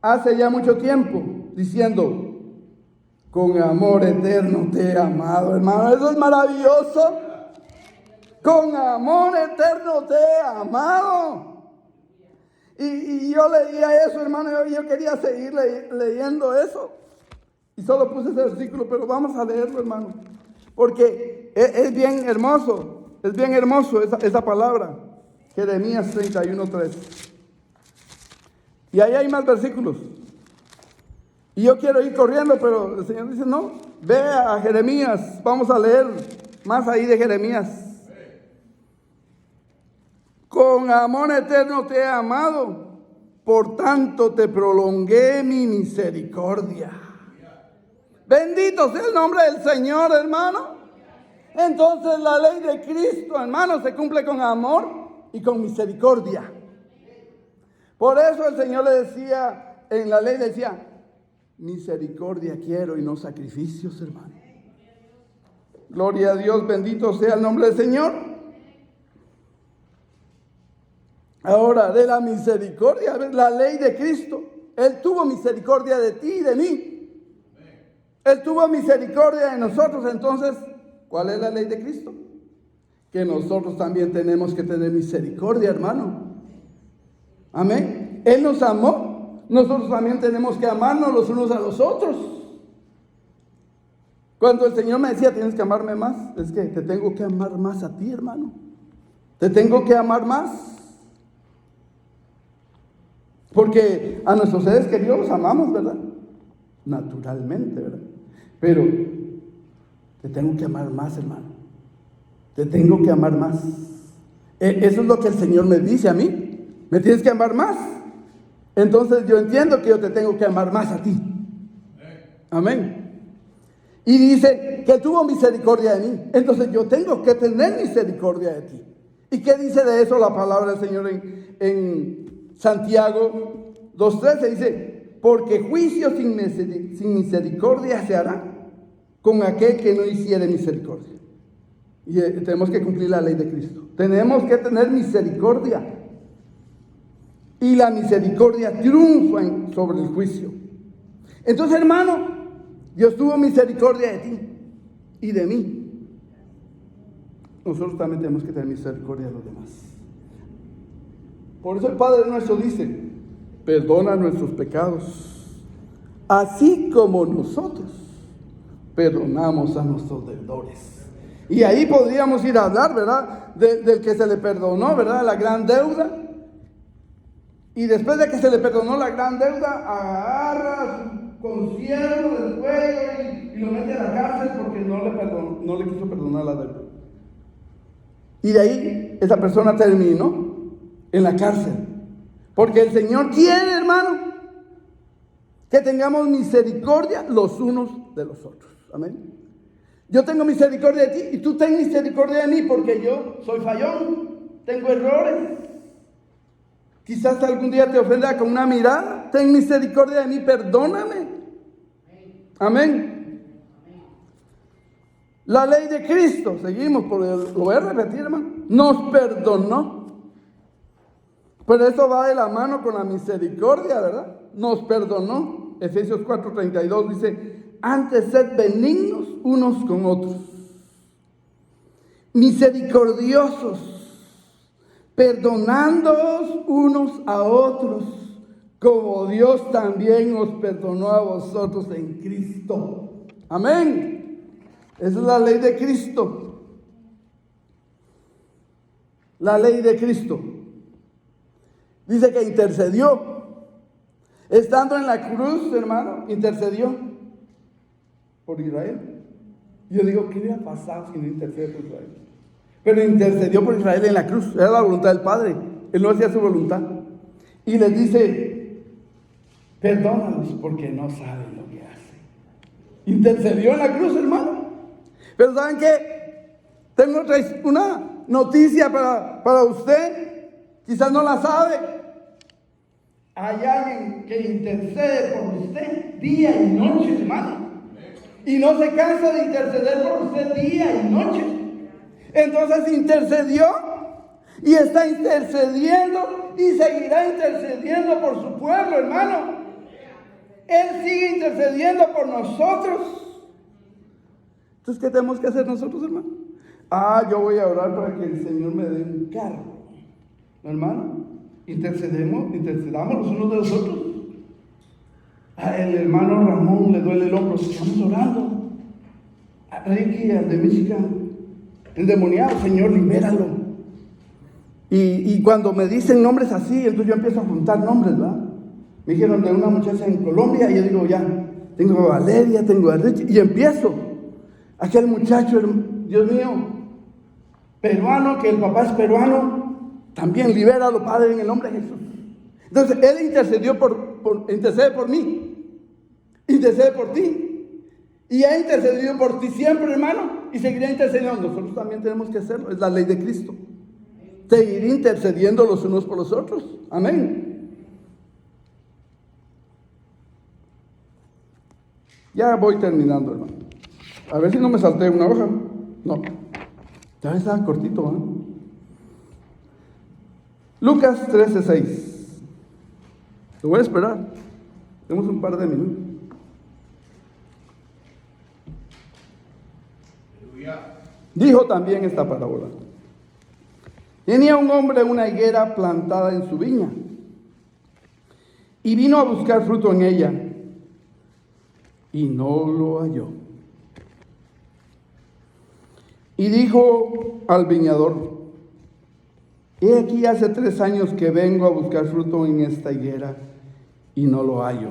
hace ya mucho tiempo, diciendo, con amor eterno te he amado, hermano. Eso es maravilloso. Con amor eterno te he amado. Y yo leía eso, hermano, yo quería seguir leyendo eso. Y solo puse ese versículo, pero vamos a leerlo, hermano. Porque es bien hermoso esa palabra. Jeremías 31:3. Y ahí hay más versículos. Y yo quiero ir corriendo, pero el Señor dice, no, ve a Jeremías, vamos a leer más ahí de Jeremías. Con amor eterno te he amado, por tanto te prolongué mi misericordia. Bendito sea el nombre del Señor, hermano. Entonces la ley de Cristo, hermano, se cumple con amor y con misericordia. Por eso el Señor le decía, en la ley decía, misericordia quiero y no sacrificios, hermano. Gloria a Dios, bendito sea el nombre del Señor. Ahora, de la misericordia, la ley de Cristo. Él tuvo misericordia de ti y de mí. Él tuvo misericordia de nosotros. Entonces, ¿cuál es la ley de Cristo? Que nosotros también tenemos que tener misericordia, hermano. Amén. Él nos amó. Nosotros también tenemos que amarnos los unos a los otros. Cuando el Señor me decía, tienes que amarme más, es que te tengo que amar más a ti, hermano. Te tengo que amar más. Porque a nuestros seres queridos los amamos, ¿verdad? Naturalmente, ¿verdad? Pero te tengo que amar más, hermano. Te tengo que amar más. Eso es lo que el Señor me dice a mí. Me tienes que amar más. Entonces yo entiendo que yo te tengo que amar más a ti. Amén. Y dice que tuvo misericordia de mí. Entonces yo tengo que tener misericordia de ti. ¿Y qué dice de eso la palabra del Señor en Santiago 2:13? Dice, porque juicio sin misericordia se hará con aquel que no hiciere misericordia. Y tenemos que cumplir la ley de Cristo. Tenemos que tener misericordia. Y la misericordia triunfa sobre el juicio. Entonces, hermano, Dios tuvo misericordia de ti y de mí. Nosotros también tenemos que tener misericordia de los demás. Por eso el Padre nuestro dice, perdona nuestros pecados, así como nosotros perdonamos a nuestros deudores. Y ahí podríamos ir a hablar, ¿verdad? Del que se le perdonó, ¿verdad? La gran deuda. Y después de que se le perdonó la gran deuda, agarra su concierto del cuello y lo mete a la cárcel porque no le quiso perdonar la deuda. Y de ahí esa persona terminó en la cárcel. Porque el Señor quiere, hermano, que tengamos misericordia los unos de los otros. Amén. Yo tengo misericordia de ti y tú ten misericordia de mí porque yo soy fallón, tengo errores. Quizás algún día te ofenda con una mirada. Ten misericordia de mí, perdóname. Amén. La ley de Cristo, seguimos, lo voy a repetir, hermano, nos perdonó. Pero eso va de la mano con la misericordia, ¿verdad? Nos perdonó. Efesios 4:32 dice: antes sed benignos unos con otros, misericordiosos, perdonándoos unos a otros, como Dios también os perdonó a vosotros en Cristo. Amén. Esa es la ley de Cristo. La ley de Cristo. Dice que intercedió. Estando en la cruz, hermano, intercedió por Israel. Yo digo, ¿qué hubiera pasado si no intercede por Israel? Pero intercedió por Israel en la cruz. Era la voluntad del Padre. Él no hacía su voluntad. Y les dice: perdónalos porque no saben lo que hacen. Intercedió en la cruz, hermano. Pero ¿saben qué? Tengo una noticia para usted. Quizás no la sabe. Hay alguien que intercede por usted día y noche, hermano. Y no se cansa de interceder por usted día y noche. Entonces intercedió y está intercediendo y seguirá intercediendo por su pueblo, hermano. Él sigue intercediendo por nosotros. Entonces, ¿qué tenemos que hacer nosotros, hermano? Yo voy a orar para que el Señor me dé un carro. Hermano, intercedamos los unos de los otros. El hermano Ramón le duele el hombro, estamos orando. A Ricky, al de Michigan, endemoniado, Señor, libéralo. Y cuando me dicen nombres así, entonces yo empiezo a juntar nombres, ¿verdad? Me dijeron de una muchacha en Colombia, y yo digo, ya, tengo a Valeria, tengo a Ricky, y empiezo. Aquel muchacho, Dios mío, peruano, que el papá es peruano, también libéralo, Padre, en el nombre de Jesús. Entonces, Él intercede por mí, intercede por ti, y ha intercedido por ti siempre, hermano, y seguirá intercediendo. Nosotros también tenemos que hacerlo, es la ley de Cristo. Seguir intercediendo los unos por los otros. Amén. Ya voy terminando, hermano. A ver si no me salté una hoja. No, ya estaba cortito, ¿no? Lucas 13:6. Lo voy a esperar. Tenemos un par de minutos. Dijo también esta parábola. Tenía un hombre una higuera plantada en su viña y vino a buscar fruto en ella y no lo halló. Y dijo al viñador: he aquí hace 3 años que vengo a buscar fruto en esta higuera y no lo hallo.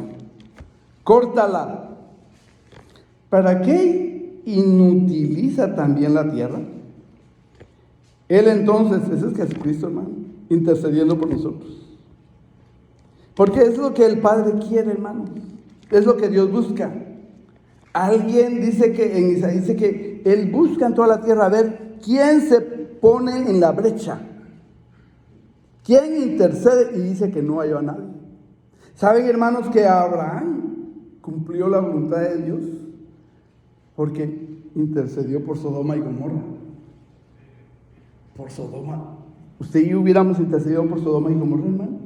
Córtala. ¿Para qué inutiliza también la tierra? Él entonces, ese es Jesucristo, hermano, intercediendo por nosotros. Porque es lo que el Padre quiere, hermano. Es lo que Dios busca. Alguien dice que en Isaías dice que Él busca en toda la tierra a ver quién se pone en la brecha. ¿Quién intercede? Y dice que no halló a nadie. ¿Saben, hermanos, que Abraham cumplió la voluntad de Dios? Porque intercedió por Sodoma y Gomorra. Por Sodoma. ¿Usted y yo hubiéramos intercedido por Sodoma y Gomorra, hermanos?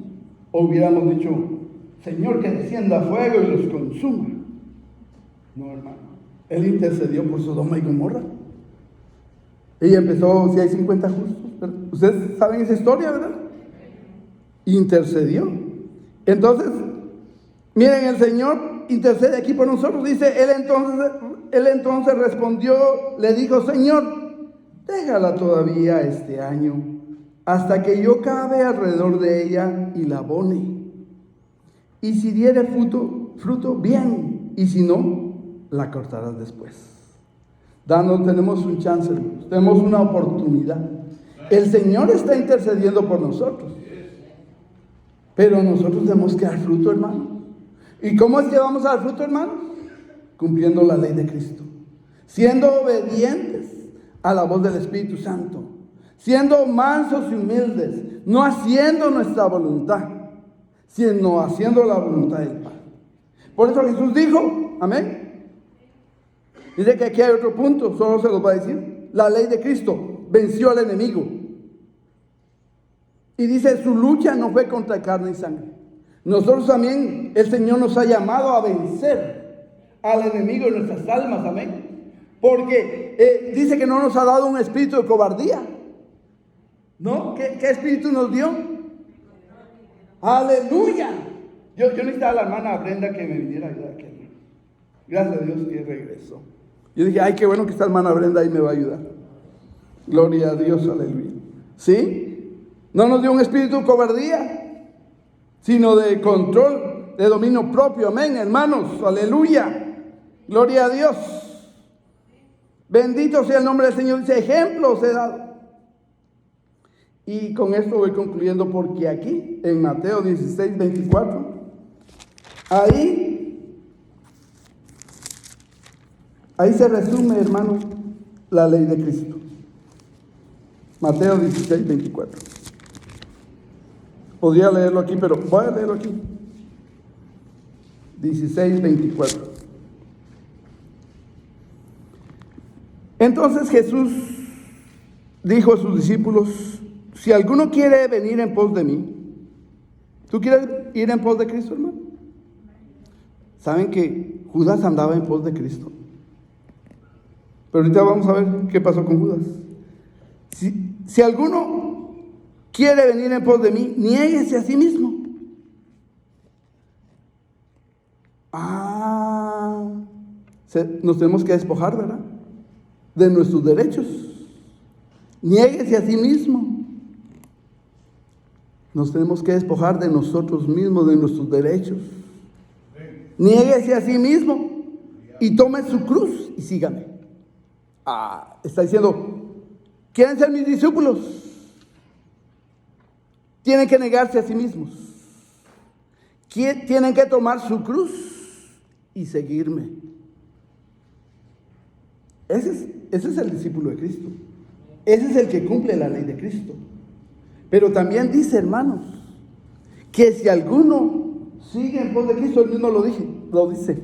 ¿O hubiéramos dicho, Señor, que descienda fuego y los consuma? No, hermano. Él intercedió por Sodoma y Gomorra. Ella empezó, si hay 50 justos. Ustedes saben esa historia, ¿verdad? Intercedió. Entonces, miren, el Señor intercede aquí por nosotros. Dice, él entonces respondió, le dijo, Señor, déjala todavía este año, hasta que yo cabe alrededor de ella y la abone. Y si diere fruto, bien, y si no, la cortarás después. Tenemos un chance, hermanos, tenemos una oportunidad. El Señor está intercediendo por nosotros, pero nosotros tenemos que dar fruto, hermano. ¿Y cómo es que vamos a dar fruto, hermano? Cumpliendo la ley de Cristo, siendo obedientes a la voz del Espíritu Santo, siendo mansos y humildes, no haciendo nuestra voluntad, sino haciendo la voluntad del Padre. Por eso Jesús dijo, amén. Dice que aquí hay otro punto, solo se los va a decir. La ley de Cristo venció al enemigo. Y dice, su lucha no fue contra carne y sangre. Nosotros también, el Señor nos ha llamado a vencer al enemigo en nuestras almas, amén. Porque dice que no nos ha dado un espíritu de cobardía, ¿no? ¿Qué espíritu nos dio? ¡Aleluya! Yo necesitaba a la hermana Brenda que me viniera a ayudar aquí. Gracias a Dios que regresó. Yo dije, ay, qué bueno que está la hermana Brenda ahí me va a ayudar. Gloria a Dios, aleluya. ¿Sí? No nos dio un espíritu de cobardía, sino de control, de dominio propio. Amén, hermanos, aleluya. Gloria a Dios. Bendito sea el nombre del Señor. Dice, ejemplos he dado. Y con esto voy concluyendo, porque aquí, en Mateo 16, 24, ahí se resume, hermano, la ley de Cristo. Mateo 16, 24. Podría leerlo aquí, pero voy a leerlo aquí. 16, 24. Entonces Jesús dijo a sus discípulos, si alguno quiere venir en pos de mí, ¿tú quieres ir en pos de Cristo, hermano? ¿Saben que Judas andaba en pos de Cristo? Pero ahorita vamos a ver qué pasó con Judas. Si alguno quiere venir en pos de mí, niéguese a sí mismo. Nos tenemos que despojar, ¿verdad? De nuestros derechos. Niéguese a sí mismo. Nos tenemos que despojar de nosotros mismos, de nuestros derechos. Niéguese a sí mismo y tome su cruz y sígame. Está diciendo, ¿quieren ser mis discípulos? Tienen que negarse a sí mismos. Tienen que tomar su cruz y seguirme. Ese es el discípulo de Cristo. Ese es el que cumple la ley de Cristo. Pero también dice, hermanos, que si alguno sigue en pos de Cristo, él mismo lo dice.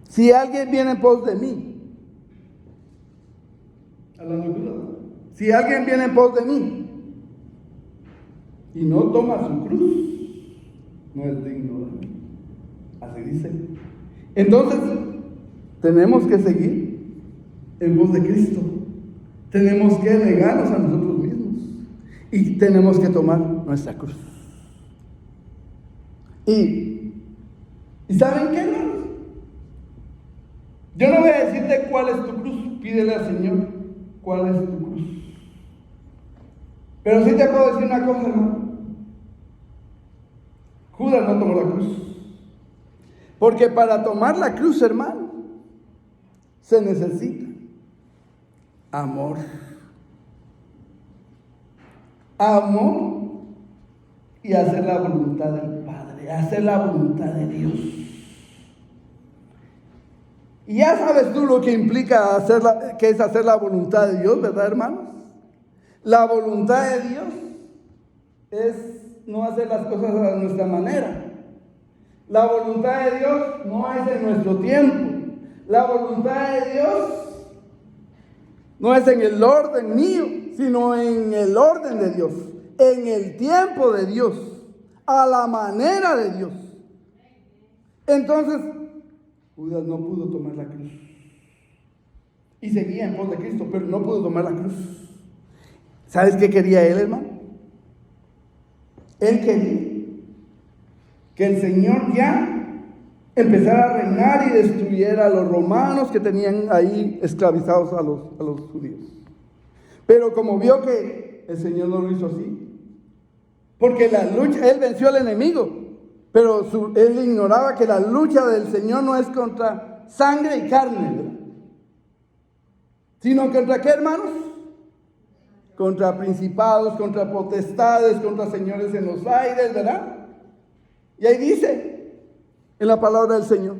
Si alguien viene en pos de mí, si alguien viene en pos de mí y no toma su cruz, no es digno de mí. Así dice. Entonces, tenemos que seguir en pos de Cristo. Tenemos que negarnos a nosotros mismos. Y tenemos que tomar nuestra cruz. ¿Y saben qué, hermanos? Yo no voy a decirte cuál es tu cruz. Pídele al Señor cuál es tu cruz. Pero sí te puedo decir una cosa, hermano. Judas no tomó la cruz. Porque para tomar la cruz, hermano, se necesita amor. Amor y hacer la voluntad del Padre, hacer la voluntad de Dios. Y ya sabes tú lo que implica que es hacer la voluntad de Dios, ¿verdad, hermanos? La voluntad de Dios es no hacer las cosas a nuestra manera. La voluntad de Dios no es en nuestro tiempo. La voluntad de Dios no es en el orden mío, sino en el orden de Dios, en el tiempo de Dios, a la manera de Dios. Entonces, Judas no pudo tomar la cruz. Y seguía en pos de Cristo, pero no pudo tomar la cruz. ¿Sabes qué quería él, hermano? Él quería que el Señor ya empezara a reinar y destruyera a los romanos que tenían ahí esclavizados a los judíos. Pero como vio que el Señor no lo hizo así, porque la lucha, Él venció al enemigo, pero Él ignoraba que la lucha del Señor no es contra sangre y carne, ¿verdad? Sino contra ¿qué, hermanos? Contra principados, contra potestades, contra señores en los aires, ¿verdad? Y ahí dice en la palabra del Señor.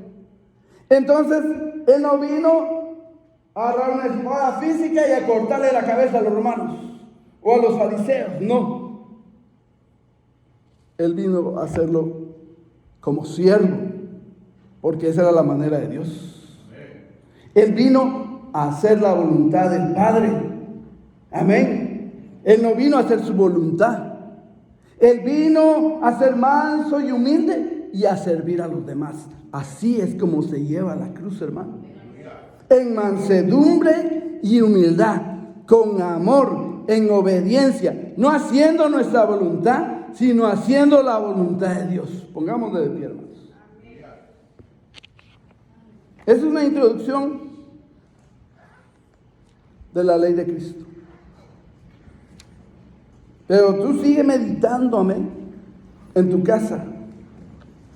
Entonces, Él no vino a agarrar una espada física y a cortarle la cabeza a los romanos o a los fariseos, no. Él vino a hacerlo como siervo, porque esa era la manera de Dios. Él vino a hacer la voluntad del Padre. Amén. Él no vino a hacer su voluntad. Él vino a ser manso y humilde y a servir a los demás. Así es como se lleva la cruz, hermano. En mansedumbre y humildad, con amor, en obediencia, no haciendo nuestra voluntad, sino haciendo la voluntad de Dios. Pongámonos de pie, hermanos. Es una introducción de la ley de Cristo. Pero tú sigue meditando, amén, en tu casa.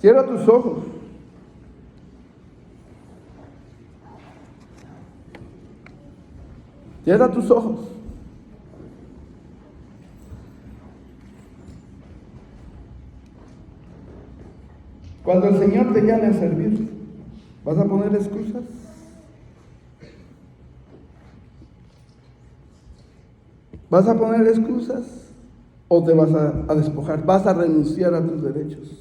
Cierra tus ojos. Cierra tus ojos. Cuando el Señor te llame a servir, ¿vas a poner excusas? ¿Vas a poner excusas o te vas a despojar? ¿Vas a renunciar a tus derechos?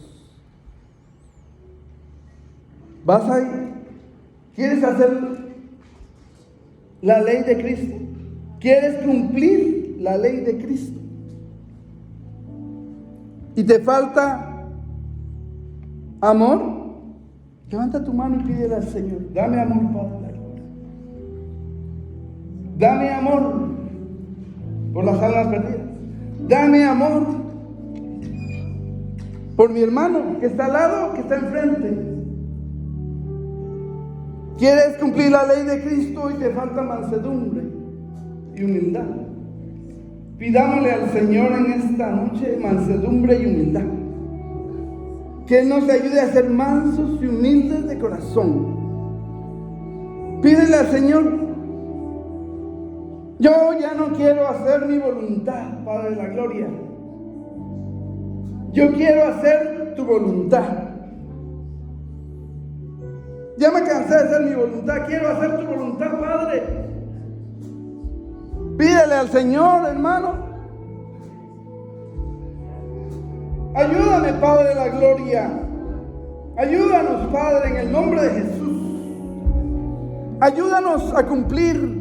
¿Quieres hacer la ley de Cristo? ¿Quieres cumplir la ley de Cristo? ¿Y te falta amor? Levanta tu mano y pídele al Señor: dame amor, Padre. Dame amor por las almas perdidas. Dame amor por mi hermano que está al lado, que está enfrente. ¿Quieres cumplir la ley de Cristo y te falta mansedumbre y humildad? Pidámosle al Señor en esta noche mansedumbre y humildad. Que Él nos ayude a ser mansos y humildes de corazón. Pídele al Señor: yo ya no quiero hacer mi voluntad, Padre de la gloria. Yo quiero hacer tu voluntad. Ya me cansé de hacer mi voluntad, quiero hacer tu voluntad, Padre. Pídele al Señor, hermano. Ayúdame, Padre de la gloria. Ayúdanos, Padre, en el nombre de Jesús. Ayúdanos a cumplir